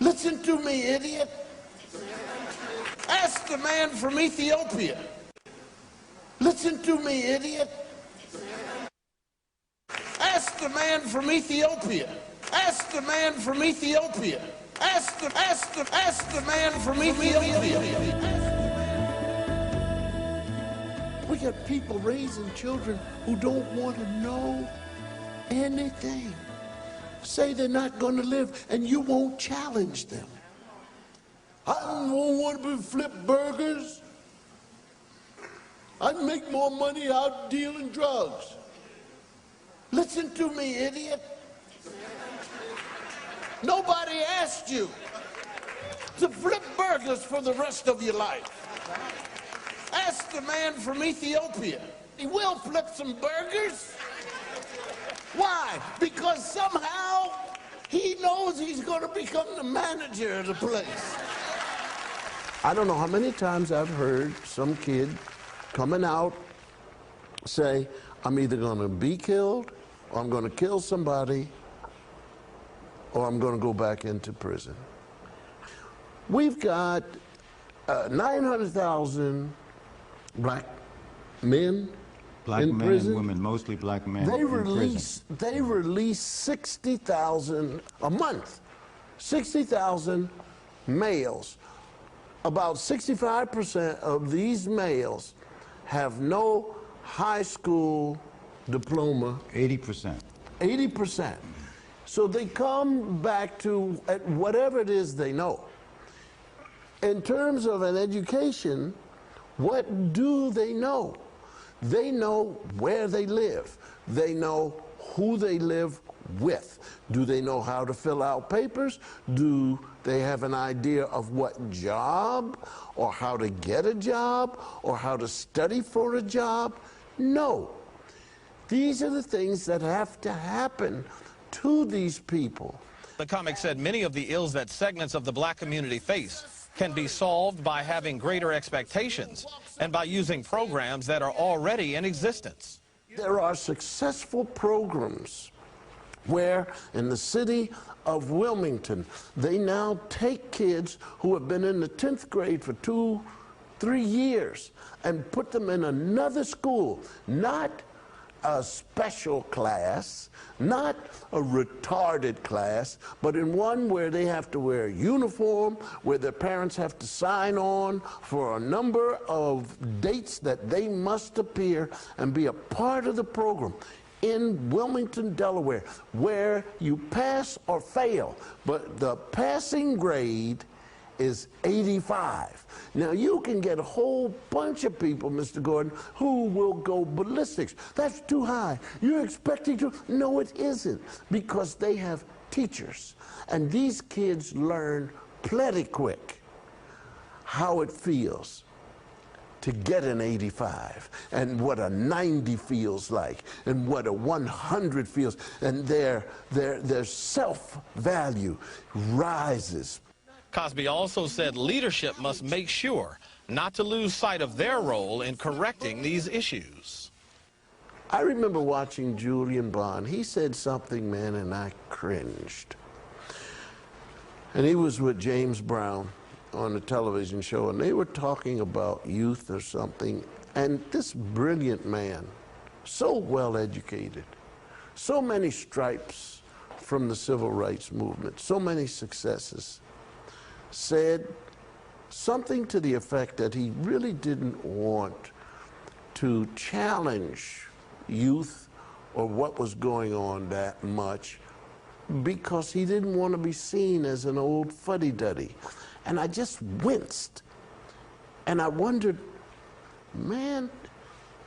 Listen to me, idiot. Ask the man from Ethiopia. Listen to me, idiot. Ask the man from Ethiopia. Ask the man from Ethiopia. Ask the man from Ethiopia. We got people raising children who don't want to know anything. Say they're not going to live, and you won't challenge them. I don't want to flip burgers. I'd make more money out dealing drugs. Listen to me, idiot. Nobody asked you to flip burgers for the rest of your life. Ask the man from Ethiopia. He will flip some burgers. Why? Because somehow he knows he's going to become the manager of the place. I don't know how many times I've heard some kid coming out say, I'm either going to be killed, or I'm going to kill somebody, or I'm going to go back into prison. We've got 900,000 black men in prison. And women, mostly black men. They release 60,000 a month. 60,000 males. About 65% of these males have no high school diploma. 80%. 80%. So they come back to whatever it is they know. In terms of an education, what do they know? They know where they live. They know who they live with. Do they know how to fill out papers? Do they have an idea of what job, or how to get a job, or how to study for a job? No. These are the things that have to happen to these people. The comic said many of the ills that segments of the black community face can be solved by having greater expectations and by using programs that are already in existence. There are successful programs where in the city of Wilmington, they now take kids who have been in the 10th grade for 2-3 years and put them in another school, not a special class, not a retarded class, but in one where they have to wear a uniform, where their parents have to sign on for a number of dates that they must appear and be a part of the program. In Wilmington, Delaware, where you pass or fail, but the passing grade is 85. Now, you can get a whole bunch of people, Mr. Gordon, who will go ballistics. That's too high. You're expecting to... No, it isn't, because they have teachers. And these kids learn plenty quick how it feels to get an 85, and what a 90 feels like, and what a 100 feels, and their self-value rises. Cosby also said leadership must make sure not to lose sight of their role in correcting these issues. I remember watching Julian Bond. He said something, man, and I cringed. And he was with James Brown on a television show, and they were talking about youth or something, and this brilliant man, so well educated, so many stripes from the civil rights movement, so many successes, said something to the effect that he really didn't want to challenge youth or what was going on that much, because he didn't want to be seen as an old fuddy-duddy. And I just winced. And I wondered, man,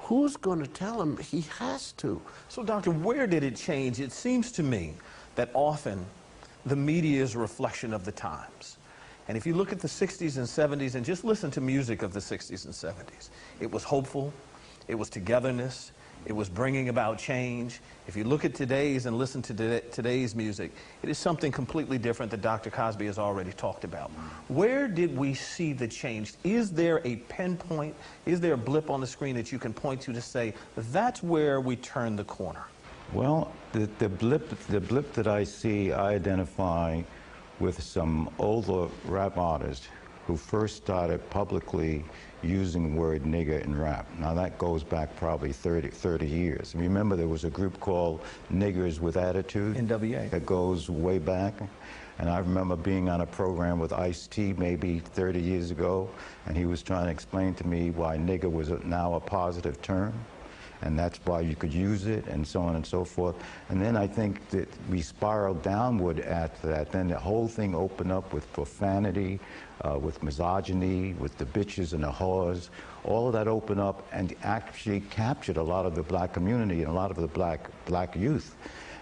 who's going to tell him he has to? So, Doctor, where did it change? It seems to me that often the media is a reflection of the times. And if you look at the 60s and 70s and just listen to music of the 60s and 70s, it was hopeful, it was togetherness, it was bringing about change. If you look at today's and listen to today's music, it is something completely different that Dr. Cosby has already talked about. Where did we see the change? Is there a pinpoint, is there a blip on the screen that you can point to say, that's where we turned the corner? Well, the blip that I see, I identify with some older rap artists who first started publicly using the word nigger in rap. Now that goes back probably 30 years. Remember there was a group called Niggers with Attitude? NWA. That goes way back. And I remember being on a program with Ice-T maybe 30 years ago, and he was trying to explain to me why nigger was now a positive term, and that's why you could use it, and so on and so forth. And then I think that we spiraled downward after that. Then the whole thing opened up with profanity, with misogyny, with the bitches and the whores. All of that opened up and actually captured a lot of the black community and a lot of the black youth.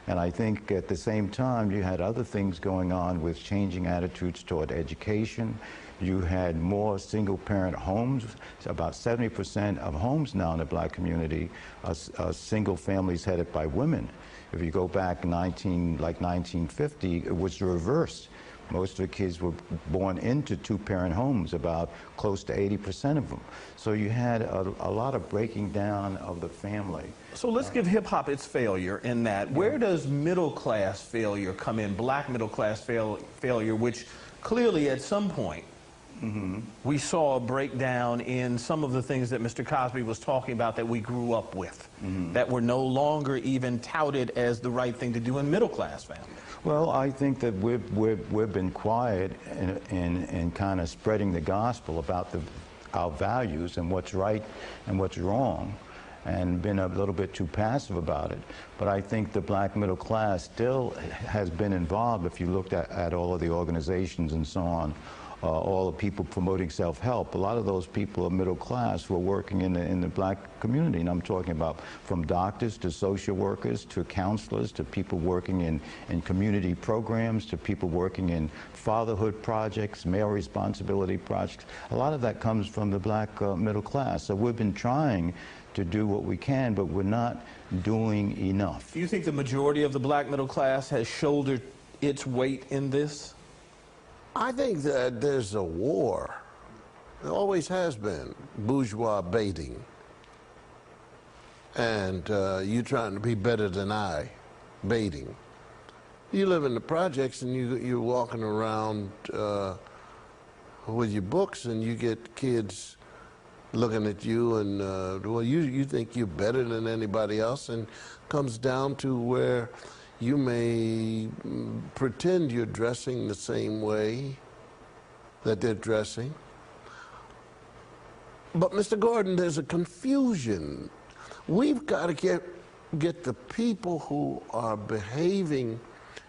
And I think at the same time, you had other things going on with changing attitudes toward education. You had more single-parent homes. So about 70% of homes now in the black community are single families headed by women. If you go back like 1950, it was reversed. Most of the kids were born into two-parent homes, about close to 80% of them. So you had a lot of breaking down of the family. So let's give hip-hop its failure in that. Where does middle-class failure come in, black middle-class failure, which clearly at some point we saw a breakdown in some of the things that Mr. Cosby was talking about that we grew up with, that were no longer even touted as the right thing to do in middle-class families? Well, I think that we've been quiet in kind of spreading the gospel about our values and what's right and what's wrong, and been a little bit too passive about it. But I think the black middle class still has been involved. If you looked at all of the organizations and so on, all the people promoting self-help, a lot of those people are middle class who are working in the black community. And I'm talking about from doctors to social workers to counselors to people working in community programs to people working in fatherhood projects, male responsibility projects. A lot of that comes from the black middle class. So we've been trying to do what we can, but we're not doing enough. Do you think the majority of the black middle class has shouldered its weight in this? I think that there's a war. There always has been. Bourgeois baiting. And you trying to be better than I, baiting. You live in the projects and you're walking around with your books and you get kids looking at you and, well, you think you're better than anybody else, and comes down to where you may pretend you're dressing the same way that they're dressing. But, Mr. Gordon, there's a confusion. We've got to get the people who are behaving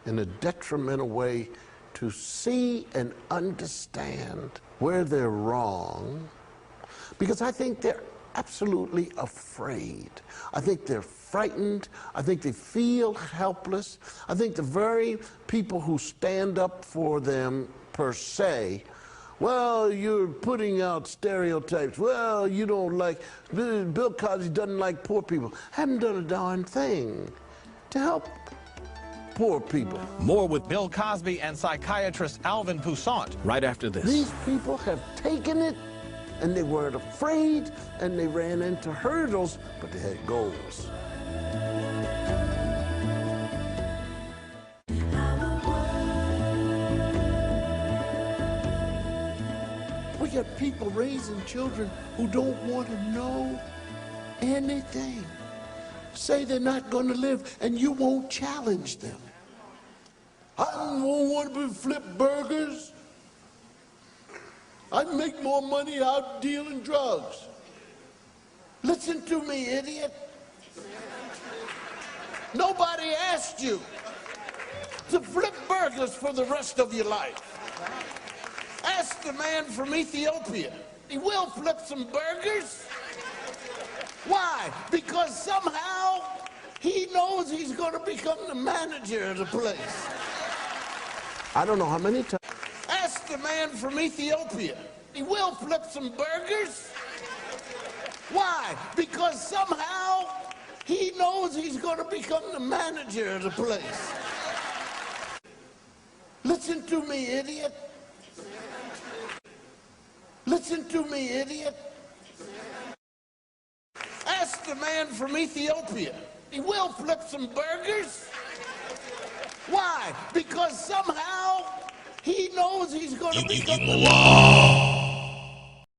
in a detrimental way to see and understand where they're wrong, because I think they're absolutely afraid. I think they're frightened. I think they feel helpless. I think the very people who stand up for them per se, well, you're putting out stereotypes. Well, you don't like, Bill Cosby doesn't like poor people. Haven't done a darn thing to help poor people. More with Bill Cosby and psychiatrist Alvin Poussant right after this. These people have taken it, and they weren't afraid, and they ran into hurdles, but they had goals. We got people raising children who don't want to know anything. Say they're not going to live, and you won't challenge them. I don't want to flip burgers. I'd make more money out dealing drugs. Listen to me, idiot. Nobody asked you to flip burgers for the rest of your life. Ask the man from Ethiopia. He will flip some burgers. Why? Because somehow he knows he's going to become the manager of the place. I don't know how many times. Ask the man from Ethiopia. He will flip some burgers. Why? Because somehow he knows he's going to become the manager of the place. Listen to me, idiot. Listen to me, idiot. Ask the man from Ethiopia. He will flip some burgers. Why? Because somehow knows he's going to become the